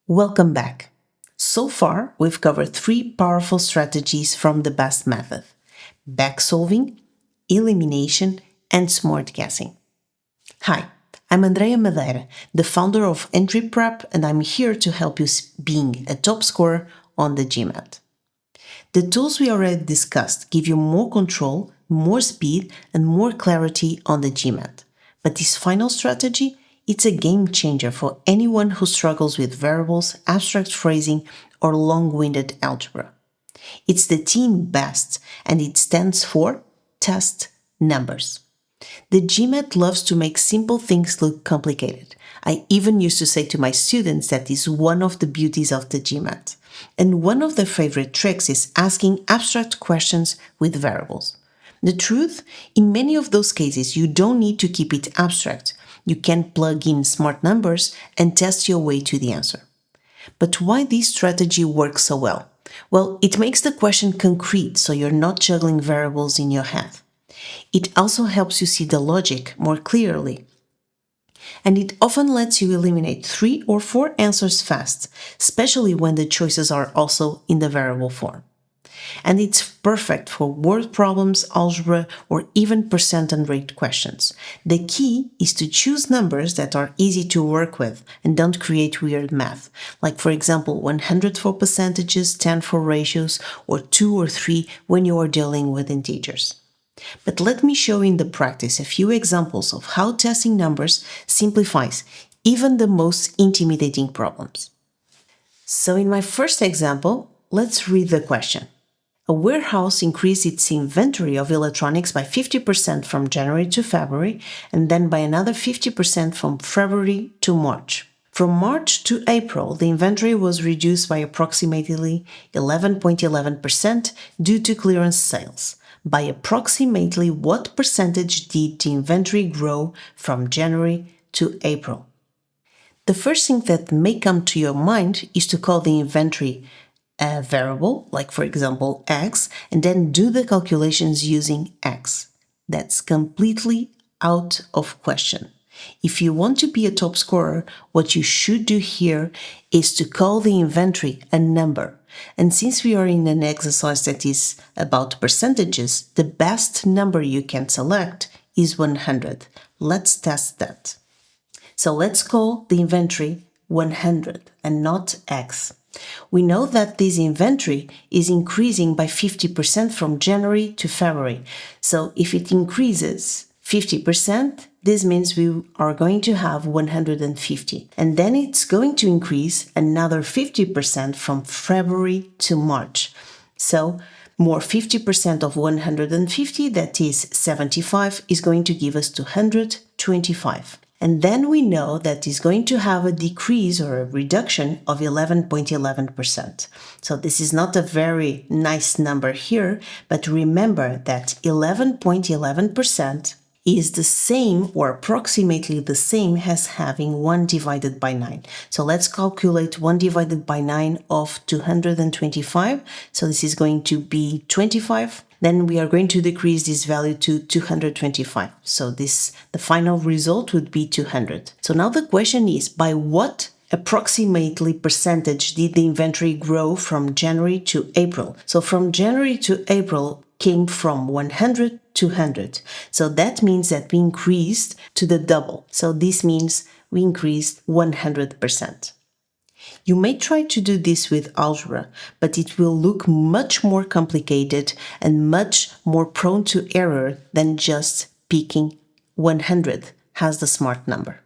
Welcome back. So far, we've covered three powerful strategies from the best method: back solving, elimination, and smart guessing. Hi, I'm Andrea Madeira, the founder of Entry Prep, and I'm here to help you being a top scorer on the GMAT. The tools we already discussed give you more control, more speed, and more clarity on the GMAT. But this final strategy, it's a game changer for anyone who struggles with variables, abstract phrasing, or long-winded algebra. It's the team BEST, and it stands for Test Numbers. The GMAT loves to make simple things look complicated. I even used to say to my students that is one of the beauties of the GMAT. And one of their favorite tricks is asking abstract questions with variables. The truth, in many of those cases, you don't need to keep it abstract. You can plug in smart numbers and test your way to the answer. But why this strategy works so well? Well, it makes the question concrete, so you're not juggling variables in your head. It also helps you see the logic more clearly. And it often lets you eliminate 3 or 4 answers fast, especially when the choices are also in the variable form. And it's perfect for word problems, algebra, or even percent and rate questions. The key is to choose numbers that are easy to work with and don't create weird math, like for example 100 for percentages, 10 for ratios, or 2 or 3 when you are dealing with integers. But let me show you in the practice a few examples of how testing numbers simplifies even the most intimidating problems. So in my first example, let's read the question. A warehouse increased its inventory of electronics by 50% from January to February, and then by another 50% from February to March. From March to April, the inventory was reduced by approximately 11.11% due to clearance sales. By approximately what percentage did the inventory grow from January to April? The first thing that may come to your mind is to call the inventory a variable, like for example x, and then do the calculations using x. That's completely out of question. If you want to be a top scorer, what you should do here is to call the inventory a number. And since we are in an exercise that is about percentages, the best number you can select is 100. Let's test that. So let's call the inventory 100 and not x. We know that this inventory is increasing by 50% from January to February. So if it increases 50%, this means we are going to have 150. And then it's going to increase another 50% from February to March. So more 50% of 150, that is 75, is going to give us 225. And then we know that is going to have a decrease or a reduction of 11.11%. So this is not a very nice number here, but remember that 11.11% is the same or approximately the same as having 1 divided by 9. So let's calculate 1 divided by 9 of 225. So this is going to be 25. Then we are going to decrease this value to 225. So the final result would be 200. So now the question is, by what approximately percentage did the inventory grow from January to April? So from January to April came from 100 to 100. So that means that we increased to the double. So this means we increased 100%. You may try to do this with algebra, but it will look much more complicated and much more prone to error than just picking 100 as the smart number.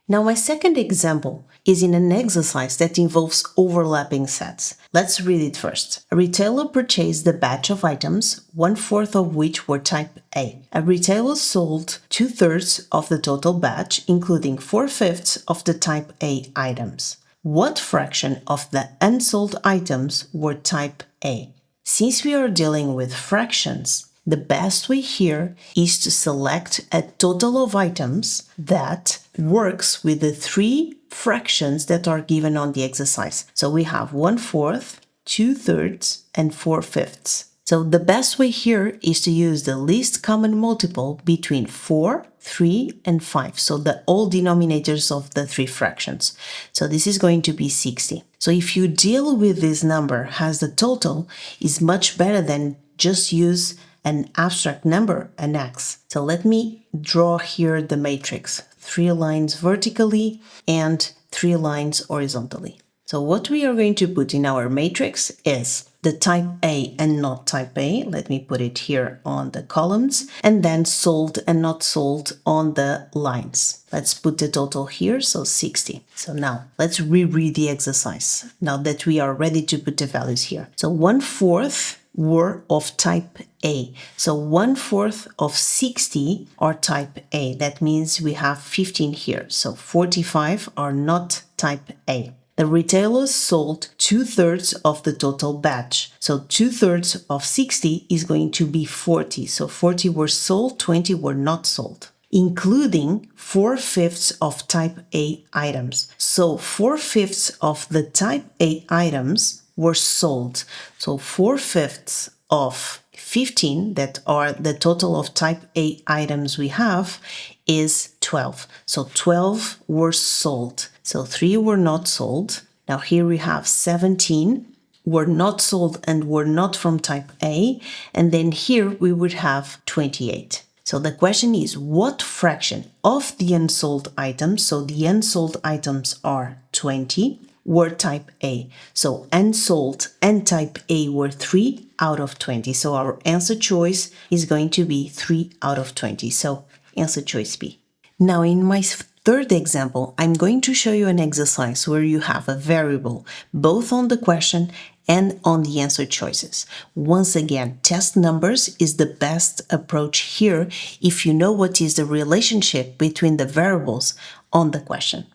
Now, my second example is in an exercise that involves overlapping sets. Let's read it first. A retailer purchased a batch of items, 1/4 of which were type A. A retailer sold 2/3 of the total batch, including 4/5 of the type A items. What fraction of the unsold items were type A? Since we are dealing with fractions, the best way here is to select a total of items that works with the 3 fractions that are given on the exercise. So we have 1/4, 2/3, and 4/5. So the best way here is to use the least common multiple between 4, 3, and 5. So the all denominators of the three fractions. So this is going to be 60. So if you deal with this number as the total, is much better than just use an abstract number, an x. So let me draw here the matrix. 3 lines vertically and 3 lines horizontally. So what we are going to put in our matrix is the type A and not type A. Let me put it here on the columns, and then sold and not sold on the lines. Let's put the total here, so 60. So now let's reread the exercise now that we are ready to put the values here. So 1/4 were of type A. So 1/4 of 60 are type A. That means we have 15 here. So 45 are not type A. The retailers sold 2/3 of the total batch. So 2/3 of 60 is going to be 40. So 40 were sold, 20 were not sold, including 4/5 of type A items. So 4/5 of the type A items were sold. So 4/5 of 15, that are the total of type A items we have, is 12. So 12 were sold. So 3 were not sold. Now here we have 17 were not sold and were not from type A. And then here we would have 28. So the question is, what fraction of the unsold items, so the unsold items are 20, were type A? So unsold and type A were 3 out of 20. So our answer choice is going to be 3 out of 20. So answer choice B. Now in my third example, I'm going to show you an exercise where you have a variable both on the question and on the answer choices. Once again, test numbers is the best approach here if you know what is the relationship between the variables on the question.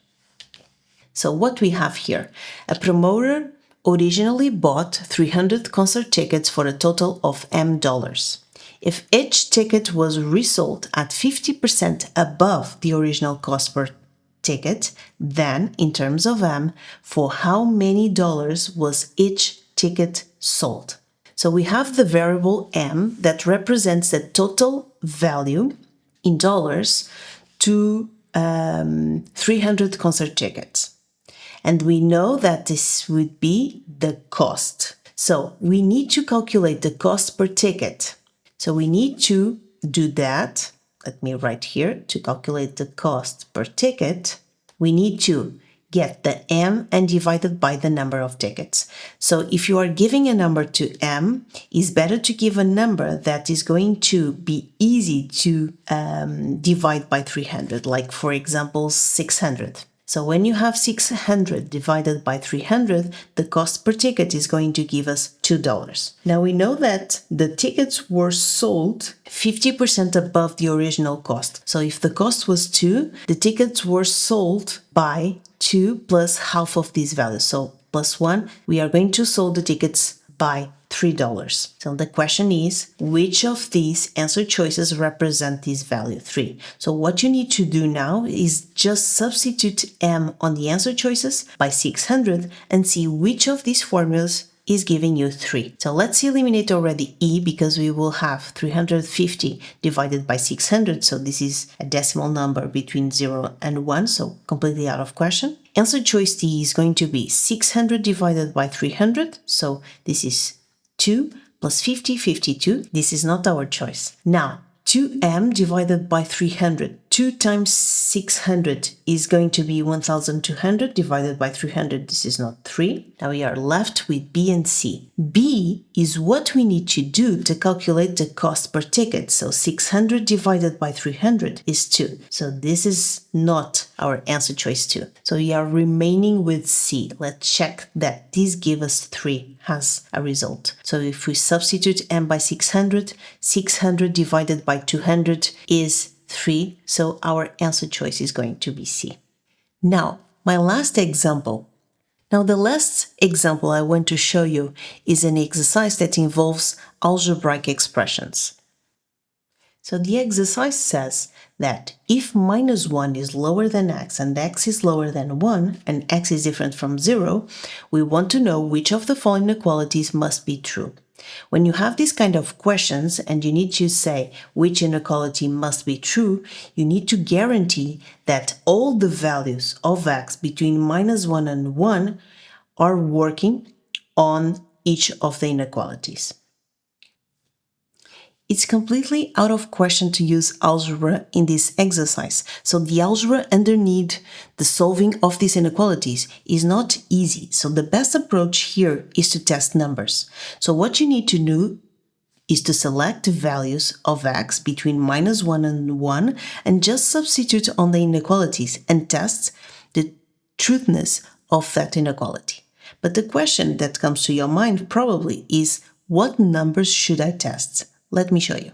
So what we have here, a promoter originally bought 300 concert tickets for a total of $M. If each ticket was resold at 50% above the original cost per ticket, then in terms of M, for how many dollars was each ticket sold? So we have the variable M that represents the total value in dollars to 300 concert tickets. And we know that this would be the cost. So we need to calculate the cost per ticket. So we need to do that. Let me write here, to calculate the cost per ticket, we need to get the M and divide it by the number of tickets. So if you are giving a number to M, it's better to give a number that is going to be easy to divide by 300, like for example, 600. So when you have 600 divided by 300, the cost per ticket is going to give us $2. Now we know that the tickets were sold 50% above the original cost. So if the cost was 2, the tickets were sold by 2 plus half of these values. So plus 1, we are going to sell the tickets by $3. So the question is, which of these answer choices represent this value 3? So what you need to do now is just substitute M on the answer choices by 600 and see which of these formulas is giving you 3. So let's eliminate already E because we will have 350 divided by 600. So this is a decimal number between 0 and 1, so completely out of question. Answer choice D is going to be 600 divided by 300. So this is 2 plus 50, 52. This is not our choice. Now, 2M divided by 300. 2 times 600 is going to be 1,200 divided by 300. This is not 3. Now we are left with B and C. B is what we need to do to calculate the cost per ticket. So 600 divided by 300 is 2. So this is not our answer choice 2. So we are remaining with C. Let's check that this gives us 3 as a result. So if we substitute M by 600, 600 divided by 200 is 3, so our answer choice is going to be C. Now, my last example. Now, the last example I want to show you is an exercise that involves algebraic expressions. So the exercise says that if minus 1 is lower than x and x is lower than 1 and x is different from 0, we want to know which of the following inequalities must be true. When you have these kind of questions and you need to say which inequality must be true, you need to guarantee that all the values of x between -1 and 1 are working on each of the inequalities. It's completely out of question to use algebra in this exercise. So the algebra underneath the solving of these inequalities is not easy. So the best approach here is to test numbers. So what you need to do is to select the values of x between -1 and 1 and just substitute on the inequalities and test the truthness of that inequality. But the question that comes to your mind probably is, what numbers should I test? Let me show you.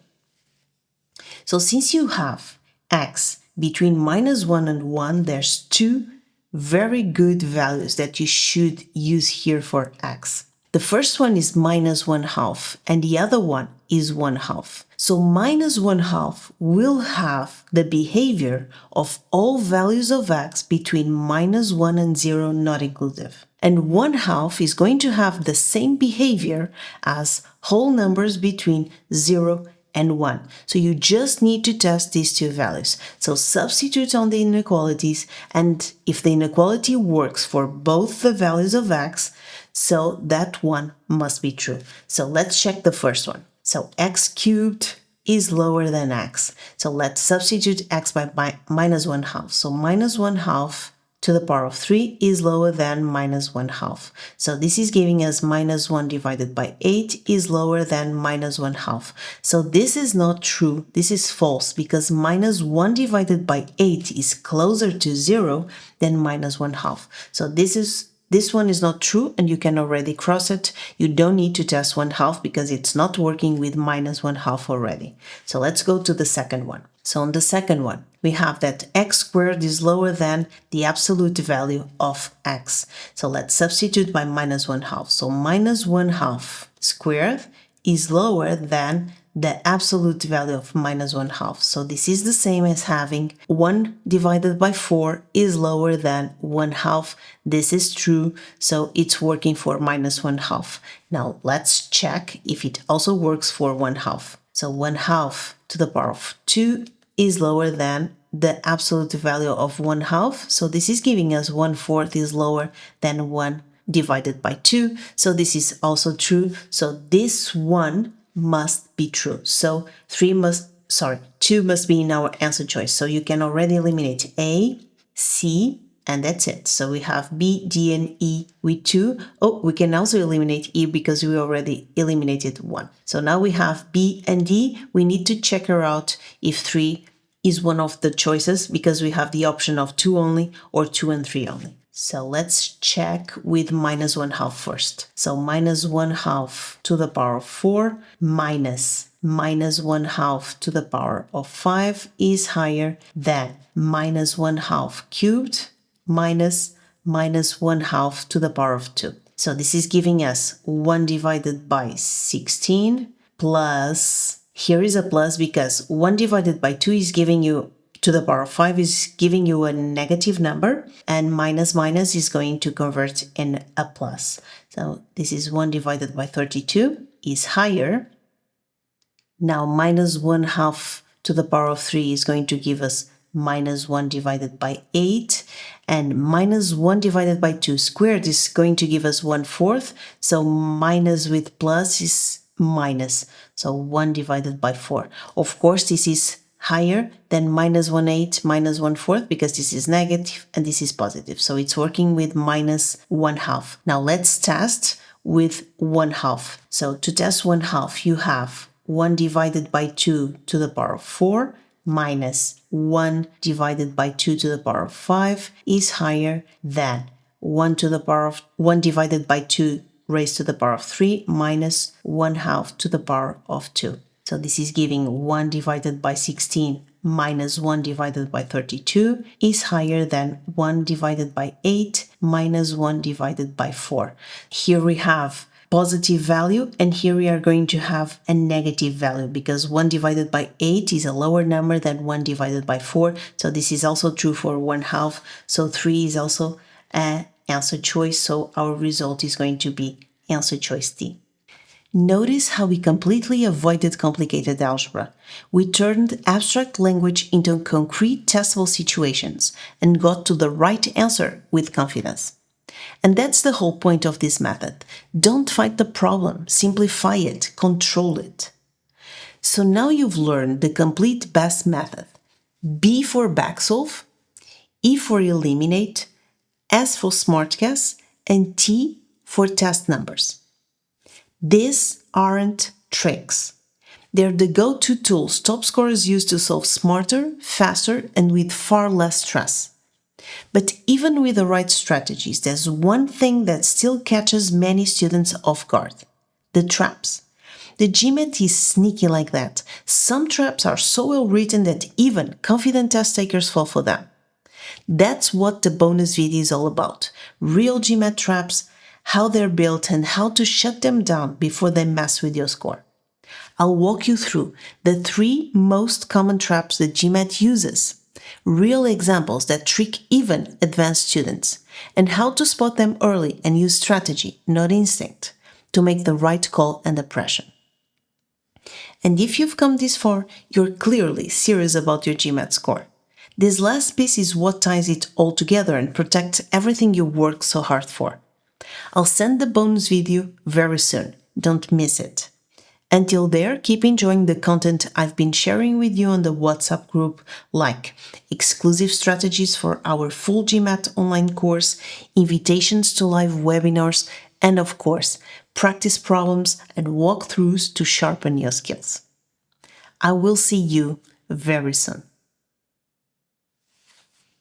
So since you have x between -1 and 1, there's two very good values that you should use here for x. The first one is -1/2 and the other one is 1/2. So -1/2 will have the behavior of all values of x between -1 and 0 not inclusive. And 1/2 is going to have the same behavior as whole numbers between 0 and 1. So you just need to test these two values. So substitute on the inequalities, and if the inequality works for both the values of x, so that one must be true. So let's check the first one. So x cubed is lower than x. So let's substitute x by -1/2. So -1/2 to the power of 3 is lower than -1/2. So this is giving us -1 divided by 8 is lower than -1/2. So this is not true. This is false because -1 divided by 8 is closer to 0 than -1/2. So this one is not true and you can already cross it. You don't need to test 1/2 because it's not working with -1/2 already. So let's go to the second one. So on the second one, we have that x squared is lower than the absolute value of x. So let's substitute by -1/2. So -1/2 squared is lower than the absolute value of -1/2. So this is the same as having 1 divided by 4 is lower than 1/2. This is true, so it's working for -1/2. Now let's check if it also works for 1/2. So 1/2 to the power of 2 is lower than the absolute value of 1/2. So this is giving us 1/4 is lower than 1 divided by 2. So this is also true. So this one must be true. So 2 must be in our answer choice. So you can already eliminate A, C, and that's it. So we have B, D, and E with 2. Oh, we can also eliminate E because we already eliminated 1. So now we have B and D. We need to check her out if 3 is one of the choices because we have the option of 2 only or 2 and 3 only. So let's check with -1/2 first. So -1/2 to the power of 4 minus -1/2 to the power of 5 is higher than -1/2 cubed minus -1/2 to the power of 2. So this is giving us 1 divided by 16 plus, here is a plus because 1 divided by 2 is giving you to the power of 5 is giving you a negative number, and minus is going to convert in a plus. So this is 1 divided by 32 is higher. Now -1/2 to the power of 3 is going to give us -1 divided by 8, and -1 divided by 2 squared is going to give us 1/4. So minus with plus is minus. So 1 divided by 4. Of course, this is higher than -1/8 minus 1/4 because this is negative and this is positive. So it's working with -1/2. Now let's test with 1/2. So to test 1/2, you have 1 divided by 2 to the power of 4 minus 1 divided by 2 to the power of 5 is higher than 1 divided by 2 raised to the power of 3 minus 1/2 to the power of 2. So this is giving 1 divided by 16 minus 1 divided by 32 is higher than 1 divided by 8 minus 1 divided by 4. Here we have positive value, and here we are going to have a negative value because 1 divided by 8 is a lower number than 1 divided by 4. So this is also true for 1/2. So 3 is also an answer choice. So our result is going to be answer choice D. Notice how we completely avoided complicated algebra. We turned abstract language into concrete testable situations and got to the right answer with confidence. And that's the whole point of this method. Don't fight the problem, simplify it, control it. So now you've learned the complete BEST method. B for backsolve, E for eliminate, S for smartguess, and T for test numbers. These aren't tricks. They're the go-to tools top scorers use to solve smarter, faster, and with far less stress. But even with the right strategies, there's one thing that still catches many students off guard: the traps. The GMAT is sneaky like that. Some traps are so well written that even confident test takers fall for them. That's what the bonus video is all about. Real GMAT traps, how they're built, and how to shut them down before they mess with your score. I'll walk you through the 3 most common traps that GMAT uses, real examples that trick even advanced students, and how to spot them early and use strategy, not instinct, to make the right call and impression. And if you've come this far, you're clearly serious about your GMAT score. This last piece is what ties it all together and protects everything you worked so hard for. I'll send the bonus video very soon. Don't miss it. Until there, keep enjoying the content I've been sharing with you on the WhatsApp group, like exclusive strategies for our full GMAT online course, invitations to live webinars, and of course, practice problems and walkthroughs to sharpen your skills. I will see you very soon.